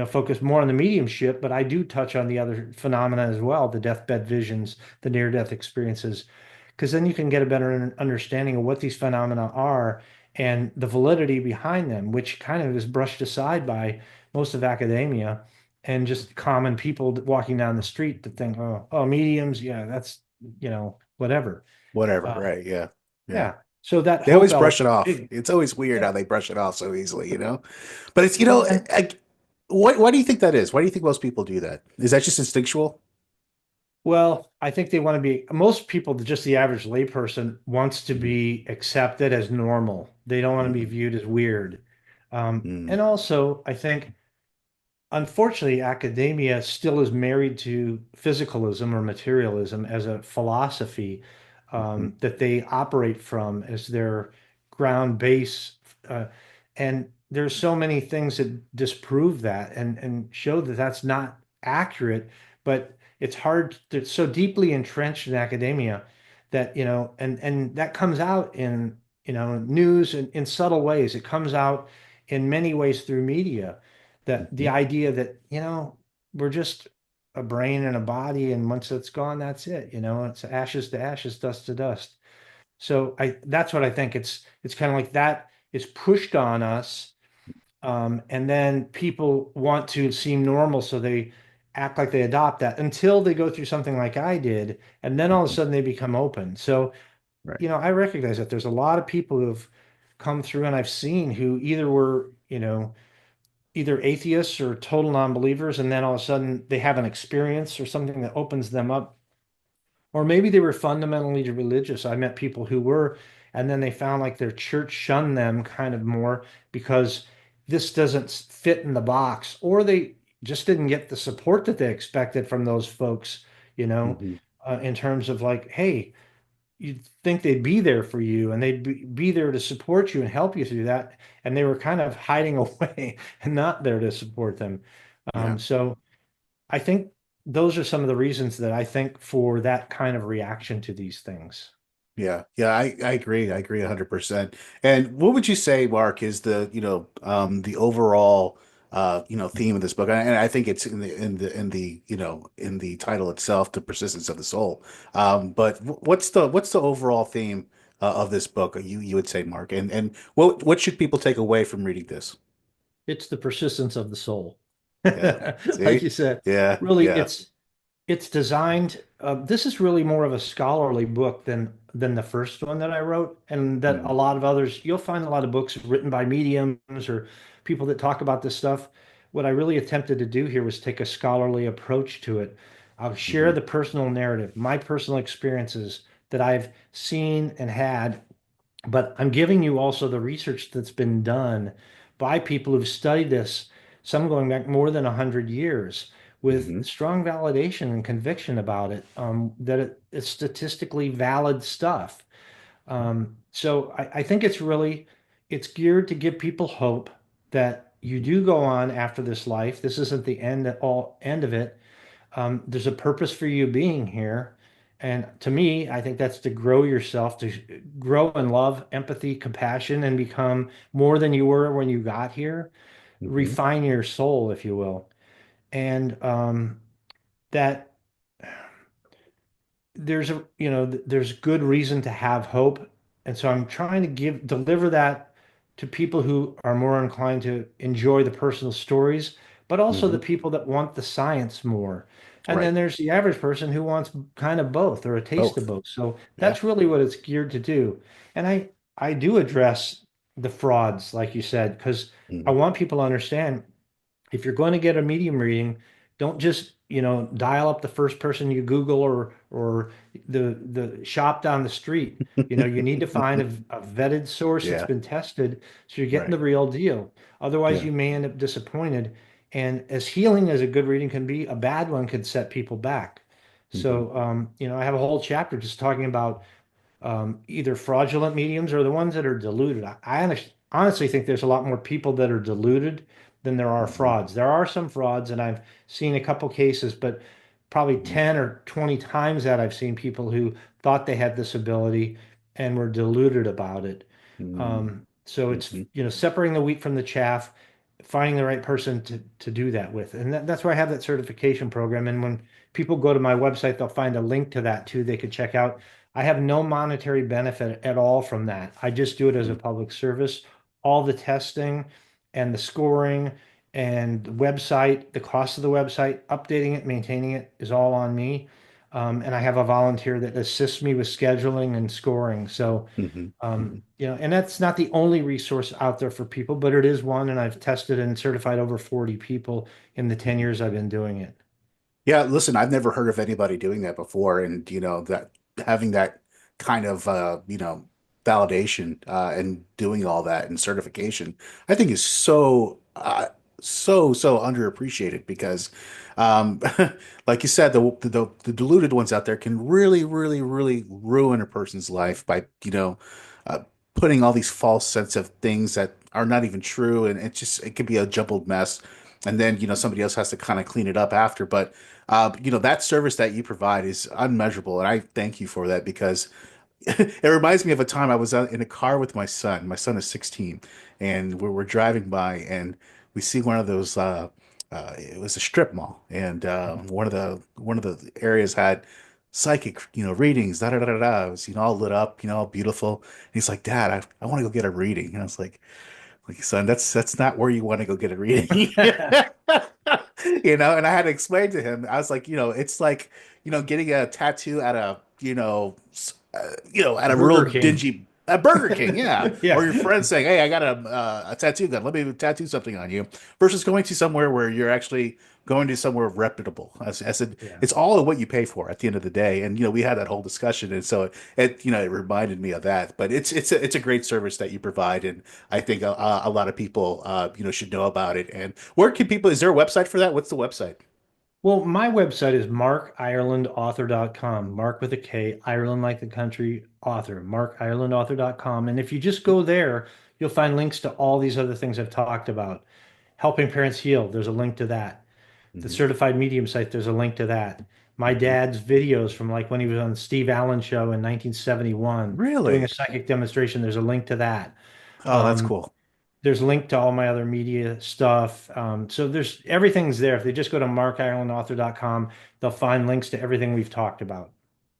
focus more on the mediumship, but I do touch on the other phenomena as well, the deathbed visions, the near-death experiences, because then you can get a better understanding of what these phenomena are and the validity behind them, which kind of is brushed aside by most of academia and just common people walking down the street that think, oh, mediums, yeah, that's whatever. Whatever. Uh, Right. Yeah. Yeah. yeah. So that They hope always element brush it is off. big. It's always weird how Yeah. they brush it off so easily. But it's, Well, and why do you think that is? Why do you think most people do that? Is that just instinctual? Well, I think they want to be, most people, just the average layperson, wants to Mhm. be accepted as normal. They don't want to be Mhm. viewed as weird. Mhm. And also, I think, unfortunately, academia still is married to physicalism or materialism as a philosophy Mhm. that they operate from as their ground base. Uh, and there's so many things that disprove that and show that that's not accurate, but it's hard it's so deeply entrenched in academia that, and that comes out in, news in subtle ways. It comes out in many ways through media that the Mhm. idea that, we're just a brain and a body, and once it's gone, that's it. It's ashes to ashes, dust to dust. So that's what I think. It's kind of like that is pushed on us, and then people want to seem normal, so they act like they adopt that until they go through something like I did, and then all of a Mhm. sudden they become open. So, Right. I recognize that there's a lot of people who've come through, and I've seen who either were, either atheists or total non-believers, and then all of a sudden they have an experience or something that opens them up. Or maybe they were fundamentally religious. I met people who were, and then they found like their church shunned them kind of more because this doesn't fit in the box, or they just didn't get the support that they expected from those folks, you know, Hmm. in terms of like, hey, you'd think they'd be there for you and they'd be there to support you and help you through that. And they were kind of hiding away and not there to support them. Yeah. So I think those are some of the reasons that I think for that kind of reaction to these things. Yeah, yeah, I agree. I agree 100%. And what would you say, Mark, is the overall theme of this book? And I think it's in the title itself, The Persistence of the Soul. But what's the overall theme of this book, you would say, Mark? And what should people take away from reading this? It's the persistence of the soul. Yeah. Like See? you said, Yeah, really, yeah. it's designed. This is really more of a scholarly book than the first one that I wrote, and that a Mhm. lot of others. You'll find a lot of books written by mediums or people that talk about this stuff. What I really attempted to do here was take a scholarly approach to it. I'll share Mhm. the personal narrative, my personal experiences that I've seen and had, but I'm giving you also the research that's been done by people who've studied this, some going back more than 100 years, with Mhm. strong validation and conviction about it, that it's statistically valid stuff. So I think it's geared to give people hope that you do go on after this life. This isn't the end of it. There's a purpose for you being here. And to me, I think that's to grow yourself, to grow in love, empathy, compassion, and become more than you were when you got here. Mhm. Refine your soul, if you will. And that there's good reason to have hope. And so I'm trying to deliver that to people who are more inclined to enjoy the personal stories, but also the Mhm. people that want the science more. And Right. then there's the average person who wants kind of both or a taste of Both. both. So Yeah. that's really what it's geared to do. And I do address the frauds, like you said, because I Mhm. want people to understand if you're going to get a medium reading, don't just, dial up the first person you Google or the shop down the street. You need to find a vetted source that's Yeah. been tested so you're getting Right. the real deal. Otherwise, Yeah. you may end up disappointed. And as healing as a good reading can be, a bad one could set people back. Hmm. So, I have a whole chapter just talking about either fraudulent mediums or the ones that are deluded. Honestly think there's a lot more people that are deluded than there are Hmm. frauds. There are some frauds, and I've seen a couple cases, but probably Hmm. 10 or 20 times that I've seen people who thought they had this ability and were deluded about it. So it's, Hmm. separating the wheat from the chaff, finding the right person to do that with. And that's why I have that certification program. And when people go to my website, they'll find a link to that too. They could check out. I have no monetary benefit at all from that. I just do it as a public service. All the testing and the scoring and the website, the cost of the website, updating it, maintaining it is all on me. And I have a volunteer that assists me with scheduling and scoring. So, Hmm. Hmm. and that's not the only resource out there for people, but it is one. And I've tested and certified over 40 people in the 10 years I've been doing it. Yeah, listen, I've never heard of anybody doing that before, and that having that kind of validation and doing all that and certification, I think is so underappreciated because, um, like you said, the deluded ones out there can really ruin a person's life by uh, putting all these false sense of things that are not even true, and it can be a jumbled mess, and then somebody else has to kind of clean it up after, but. That service that you provide is unmeasurable, and I thank you for that because it reminds me of a time I was in a car with my son. My son is 16, and we're driving by, and we see one of those. It was a strip mall, and one of the areas had psychic, readings. Da da da da da. It was all lit up, all beautiful. And he's like, "Dad, I want to go get a reading." And I was like, son, that's not where you want to go get a reading. And I had to explain to him. I was like, it's like, getting a tattoo at a, at a real Burger King. dingy. At Burger King, yeah. Or Yeah. your friend saying, "Hey, I got a tattoo gun. Let me tattoo something on you." Versus going to somewhere where you're actually going to somewhere reputable. I said, Yeah. it's all of what you pay for at the end of the day. And we had that whole discussion, and so it reminded me of that. But it's a great service that you provide, and I think a lot of people should know about it. And where can people? Is there a website for that? What's the website? Well, my website is markirelandauthor.com. Mark with a K, Ireland like the country, author, markirelandauthor.com. And if you just go there, you'll find links to all these other things I've talked about. Helping Parents Heal, there's a link to that. The Hmm. Certified Medium site, there's a link to that. My Hmm. dad's videos from like when he was on the Steve Allen show in 1971, doing a Really? psychic demonstration, there's a link to that. Oh, that's Um, cool. there's a link to all my other media stuff. So there's everything's there. If they just go to markirelandauthor.com, they'll find links to everything we've talked about.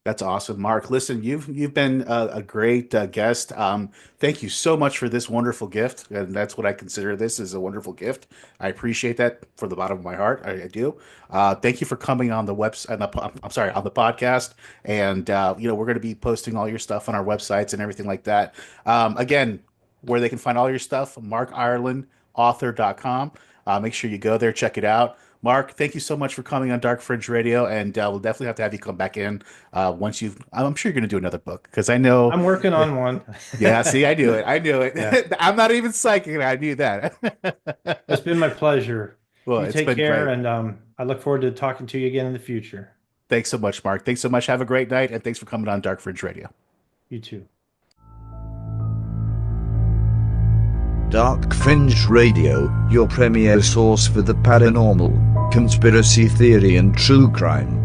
That's awesome, Mark. Listen, you've been a great guest. Thank you so much for this wonderful gift, and that's what I consider this is a wonderful gift. I appreciate that from the bottom of my heart. I do. Thank you for coming on the website. I'm sorry, on the podcast, and we're going to be posting all your stuff on our websites and everything like that. Again, where they can find all your stuff, markirelandauthor.com. Make sure you go there, check it out. Mark, thank you so much for coming on Dark Fringe Radio, and we'll definitely have to have you come back in once you've. I'm sure you're going to do another book because I know. I'm working on one. Yeah, see, I knew it. I knew Yeah. it. I'm not even psychic, and I knew that. It's been my pleasure. Well, You it's take been care, great. and I look forward to talking to you again in the future. Thanks so much, Mark. Thanks so much. Have a great night, and thanks for coming on Dark Fringe Radio. You too. Dark Fringe Radio, your premier source for the paranormal, conspiracy theory and true crime.